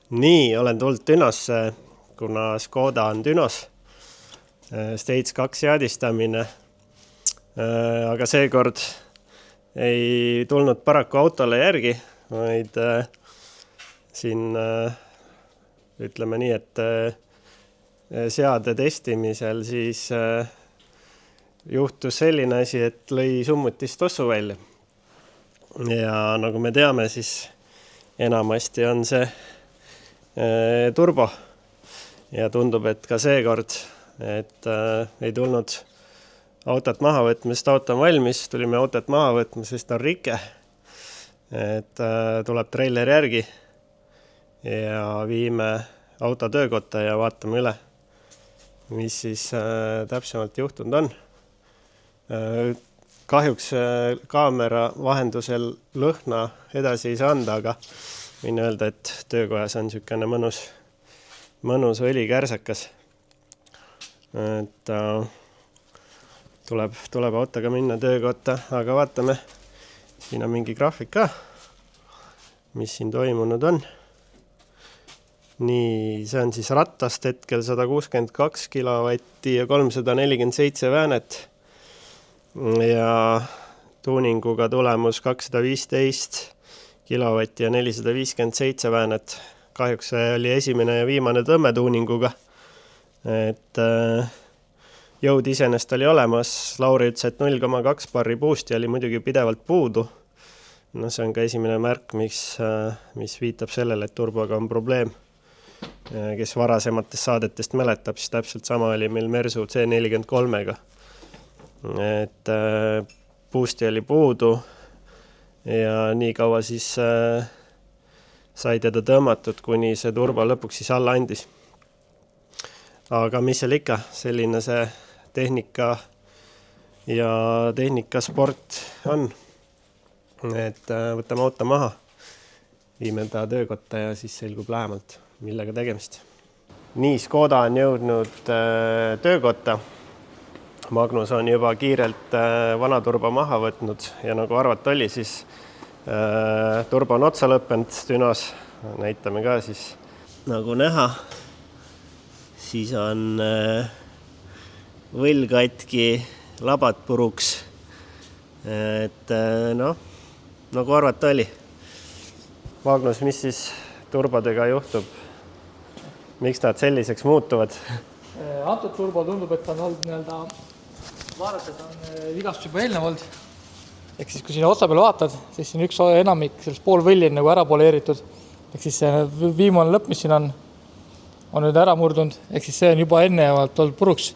Nii, olen tulnud Dünosse, kuna Škoda on Dünos. Stage 2 seadistamine. Aga seekord ei tulnud paraku autole järgi, vaid siin ütleme nii, et seade testimisel siis juhtus selline asi, et lõi summutist tossu välja. Ja nagu me teame, siis enamasti on see turbo ja tundub, et ka seekord, et ei tulnud autot maha võtma, sest auto on valmis, tulime autot maha võtma, sest on rike, et tuleb treiler järgi ja viime auto töökotta ja vaatame üle, mis siis täpsemalt juhtunud on. Kahjuks kaamera vahendusel lõhna edasi ei saa anda, aga võin öelda, et töökojas on niisugune mõnus õlikärsakas. Et tuleb autoga minna töökotta, aga vaatame, siin on mingi graafik ka, mis siin toimunud on. Nii, see on siis rattast hetkel 162 kilovatti ja 347 väänet ja tuuninguga tulemus 215 kilovatti ja 457 väänet. Kahjuks see oli esimene ja viimane tõmme tuuninguga. Et jõud iseenest oli olemas. Lauri ütles, et 0,2 barri boosti oli muidugi pidevalt puudu. No see on ka esimene märk, mis viitab sellele, et turboga on probleem. Kes varasematest saadetest mäletab, siis täpselt sama oli meil Mersu C43-ga. Et boosti oli puudu ja nii kaua siis sai teda tõmmatud, kuni see turbo lõpuks siis alla andis. Aga mis seal ikka, selline see tehnika ja tehnikasport on. Et võtame auto maha, viime ta töökotta ja siis selgub lähemalt, millega tegemist. Nii, Škoda on jõudnud töökotta. Magnus on juba kiirelt vana turbo maha võtnud ja nagu arvata oli, siis turbo on otsa lõppenud Dünos. Näitame ka siis nagu näha. Siis on võll katki, labad puruks. Et nagu arvata oli. Magnus, mis siis turbodega juhtub? Miks nad selliseks muutuvad? Antud turbo tundub, et on olnud nii-öelda vaadatud on vigast juba eelnevalt. Ehk siis, kui sinna otsa peale vaatad, siis siin üks enamik sellest pool võlli on nagu ära poleeritud. Ehk siis see viimane lõpp, mis siin on nüüd ära murdunud. Ehk siis see on juba ennevalt olnud puruks.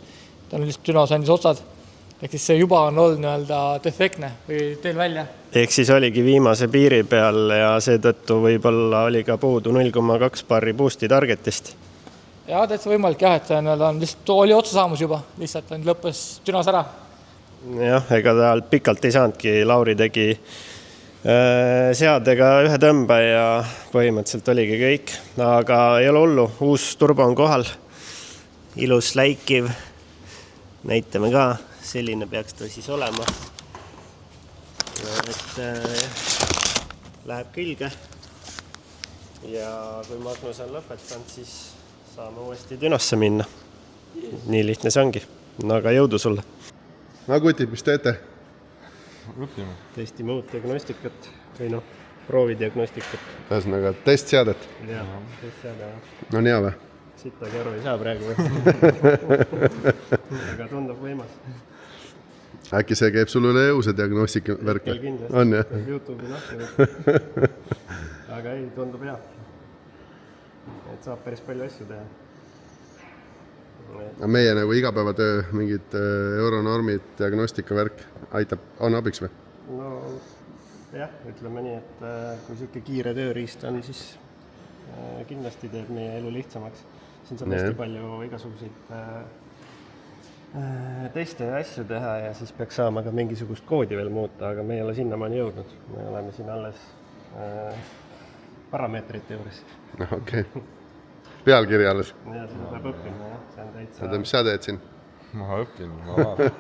Ta on lihtsalt Dünos andis otsad. Ehk siis see juba on olnud nii-öelda defektne või teel välja. Ehk siis oligi viimase piiri peal ja seetõttu võib-olla oli ka puudu 0,2 barri boosti targetist. Ja täitsa võimalik jah, et see on lihtsalt oli otsa saamus juba, lihtsalt lõppes Dünos ära. Jah, ega ta pikalt ei saanudki, Lauri tegi seadega ühe tõmbe ja põhimõtteliselt oligi kõik. Aga ei ole hullu, uus turbo on kohal, ilus läikiv, näitame ka, selline peaks ta siis olema. Et läheb külge ja kui Magnus on lõpetanud, siis saame uuesti Dünosse minna. Nii lihtne see ongi. No aga jõudu sulle. No kutid, mis teete? Õpime. Testime uut diagnostikat või proovidiagnostikat. Ühesõnaga, testseadet. Jah, testseade. No nii hea või? Sittagi aru ei saa praegu. Aga tundub võimas. Äkki see käib sul üle jõu, see diagnostika värk? Kindlasti. On jah? YouTube'i lahti. Aga ei, tundub hea. Et saab päris palju asju teha. Meie nagu igapäevatöö, mingid euronormid, diagnostika värk aitab, on abiks või? No jah, ütleme nii, et kui selline kiire tööriist on, siis kindlasti teeb meie elu lihtsamaks. Siin saab hästi palju igasuguseid teste ja asju teha ja siis peaks saama ka mingisugust koodi veel muuta, aga me ei ole sinnamaani jõudnud. Me oleme siin alles parameetrite juures. Okei. Pealkiri alles? Ja seda peab õppima, jah. See on täitsa... Mis sa teed siin? Ma õpin, ma vaatan.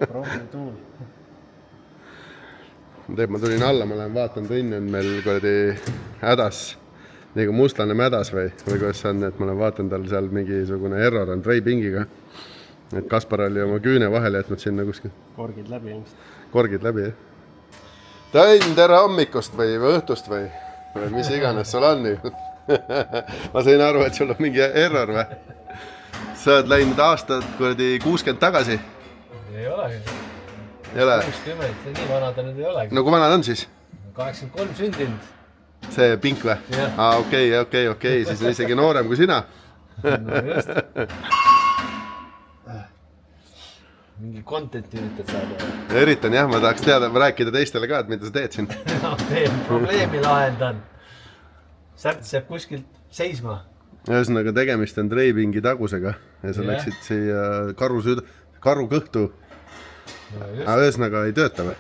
Profi tuul. Ma tulin alla, ma lähen vaatan, Tõnn on meil hädas nagu mustlane mädas või kuidas see on, et ma olen vaatan tal seal mingisugune error on treipingiga. Et Kaspar oli oma küüne vahele jätnud sinna kuskil. korgid läbi ilmselt. Korgid läbi, jah. Tõin, tere hommikust või õhtust või mis iganes sul on ju. Ma sain aru, et sul on mingi error või? Sa oled läinud aastad 60 tagasi? Ei olegi. Ei ole? 60, nii vanad nüüd ei olegi. No kui vanad on siis? 83 sündinud. See pink või? Okei, siis on isegi noorem kui sina. No just. Mingi content'i üritad saada. Üritan jah, ma tahaks teada, rääkida teistele ka, et mida sa teed siin. Teen probleemi lahendan. Särts jääb kuskilt seisma. Ühesõnaga tegemist on treipingi tagusega ja sa läksid siia karu kõhtu. Ühesõnaga ei tööta või?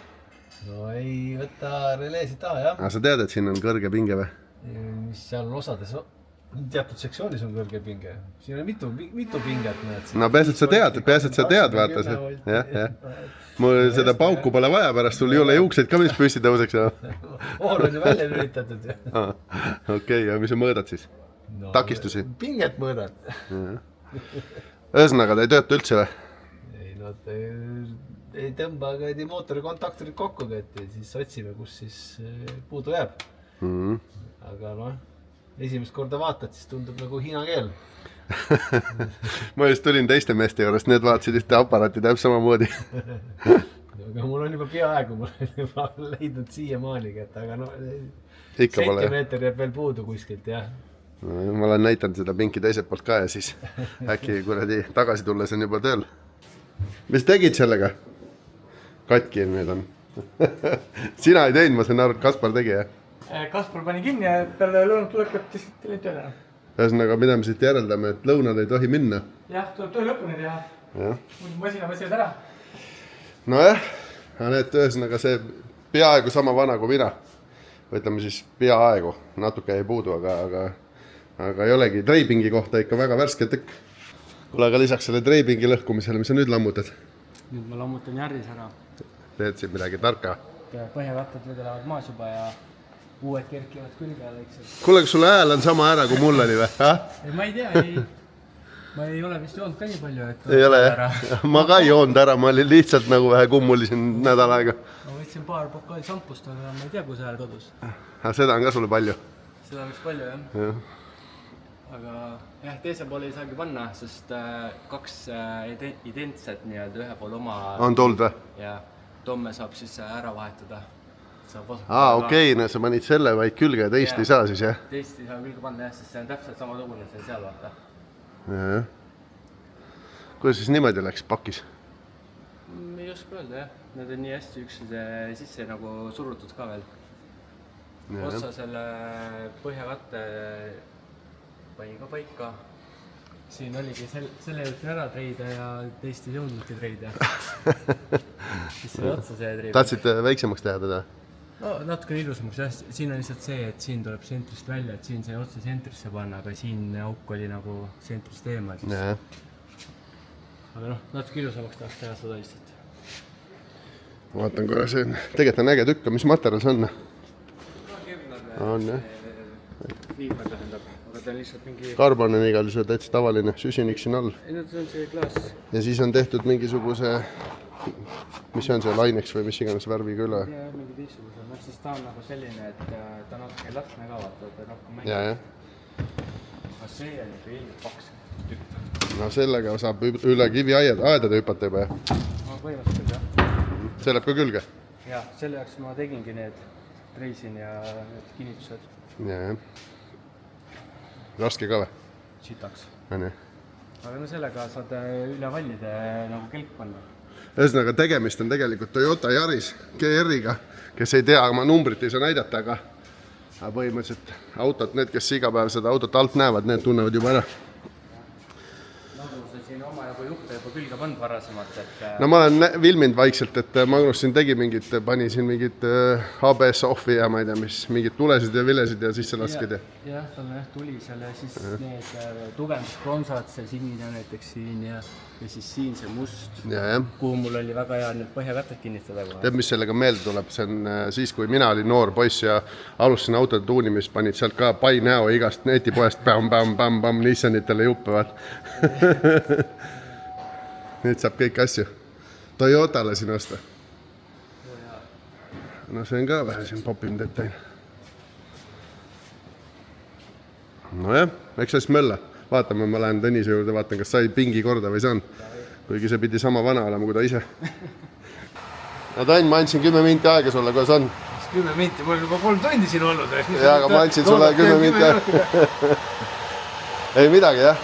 No ei võta releesi taha, jah. Aga sa tead, et siin on kõrge pinge või? Mis seal osades, teatud sektsioonis on kõrge pinge. Siin on mitu pinget, näed. No peaasi, et sa tead, vaata see. Jah. Mul seda pauku pole vaja pärast, sul ei ole juukseid ka, mis püsti tõuseks. Ool on ju välja lülitatud. Okei, ja mis sa mõõdad siis? Takistusi? Pinget mõõdad. Ühesõnaga, ta ei tööta üldse või? Ei, no ei tõmba ka mootori kontaktorid kokku, et siis otsime, kus siis puudu jääb. Aga noh, esimest korda vaatad, siis tundub nagu hiina keel. Ma just tulin teiste meeste juurest, need vaatasid ühte aparaati täpselt samamoodi. Aga mul on juba peaaegu, mul on juba leidnud siiamaani, aga no sentimeeter jääb veel puudu kuskilt, jah. Ma olen näitanud seda pinki teiselt poolt ka ja siis äkki kuradi tagasi tulles on juba tööl. Mis tegid sellega? Katki nüüd on. Sina ei teinud, ma sain aru, et Kaspar tegi, jah? Kaspar pani kinni ja peale lõunat tulekut lihtsalt tuli tööle. Ühesõnaga, mida me siit järeldame, et lõunal ei tohi minna. Jah, tuleb töö lõpuni teha. Muidu masina võtsivad ära. Nojah, need ühesõnaga see peaaegu sama vana kui mina. Võtleme siis peaaegu, natuke ei puudu, aga ei olegi treipingi kohta ikka väga värske tükk. Kuule, aga lisaks selle treipingi lõhkumisele, mis sa nüüd lammutad? Nüüd ma lammutan järris ära. Teed siin midagi tarka? Põhjavattad vedelevad maas juba ja uued kerkivad külge lõiksed. Kuule, kas sulle hääl on sama ära kui mul oli või? Ei, ma ei tea, ma ei ole vist joonud ka nii palju, et ei ole jah? Ma ka ei joonud ära, ma olin lihtsalt nagu vähe kummulisin nädal aega. Ma võtsin paar pokaali šampust, aga ma ei tea, kui see hääl kodus. Seda on ka sulle palju? Seda võiks palju, jah. Aga jah, teise poole ei saagi panna, sest kaks identset nii-öelda ühe pool oma... On tuld või? Ja tomme saab siis ära vahetada. Okei, no sa panid selle vaid külge ja teist ei saa siis, jah? Teist ei saa külge panna, jah, sest see on täpselt sama tugune see seal vaata. Kuidas siis niimoodi läks pakis? Ei oska öelda, jah. Nad on nii hästi üksteise sisse nagu surutud ka veel. Otsa selle põhjavatte pani ka paika. Siin oligi selle jõudsin ära treida ja teist ei jõudnudki treida. Siis selle otsa see treida. Tahtsid väiksemaks teha teda? No natuke ilusamaks, jah. Siin on lihtsalt see, et siin tuleb tsentrist välja, et siin sai otsa tsentrisse panna, aga siin auk oli nagu tsentrist eemal. Aga noh, natuke ilusamaks tahaks teha seda lihtsalt. Vaatan korra, see on tegelikult on äge tükk, mis materjal see on? On jah. Fiiber tähendab, aga ta on lihtsalt mingi... Karbon on igal see täitsa tavaline, süsinik siin all. Ei, no see on see klaas. Ja siis on tehtud mingisuguse, mis on see, laineks või mis iganes värviga üle? Ja mingi teistsuguse, siis ta on nagu selline, et ta natuke ei laskne ka vaata, et rohkem mängida. Ja. Aga see on ikka ilmselt paks tükk. No sellega saab üle kivi aedade hüpata juba, jah? No põhimõtteliselt küll, jah. See läheb ka külge? Jah, selle jaoks ma tegingi need reisin ja need kinnitused. Ja. Raske ka või? Sitaks. On jah? Aga no sellega saad üle vallide nagu kelk panna. Ühesõnaga tegemist on tegelikult Toyota Yaris GR-iga, kes ei tea, oma numbrit ei saa näidata, aga põhimõtteliselt autot, need, kes iga päev seda autot alt näevad, need tunnevad juba ära. Nagu see siin oma nagu juhte juba külge pannud varasemalt, et no ma olen filminud vaikselt, et Magnus siin tegi mingit, pani siin mingit ABS offi ja ma ei tea, mis mingid tulesid ja vilesid ja sisse laskid. jah, tal on tuli seal ja siis need tugevduspronsad, see sinine näiteks siin ja siis siin see must, kuhu mul oli väga hea need põhjakatted kinnitada kohe. Tead, mis sellega meelde tuleb, see on siis, kui mina olin noor poiss ja alustasin autode tuunimist, panid sealt ka pai näo igast netipoest pämm, Nissanitele juppe, vaat. Nüüd saab kõik asju Toyotale siin osta. No see on ka vähe siin popim detail. No jah, eks siis mölla. Vaatame, ma lähen Tõnise juurde, vaatan, kas sai pingi korda või saan. Kuigi see pidi sama vana olema kui ta ise. No Tõnn, ma andsin 10 minti aega sulle, kuidas on? 10 minti, mul on juba 3 tundi siin olnud. Jaa, aga ma andsin sulle 10 minti aega. Ei midagi, jah?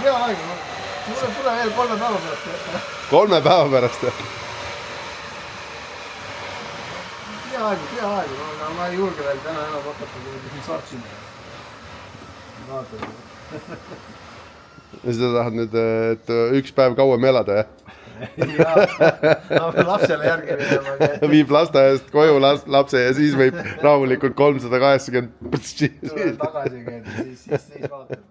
Peaaegu. Tule veel 3 päeva pärast. 3 päeva pärast? Peaaegu. Ma ei julge veel täna enam hakata, kui siin sartsime. Ja seda tahad nüüd, et 1 päev kauem elada, jah? Jaa, lapsele järgi minema. Viib lasteaiast koju lapse ja siis võib rahulikult 380 Tulen tagasi, siis vaatab.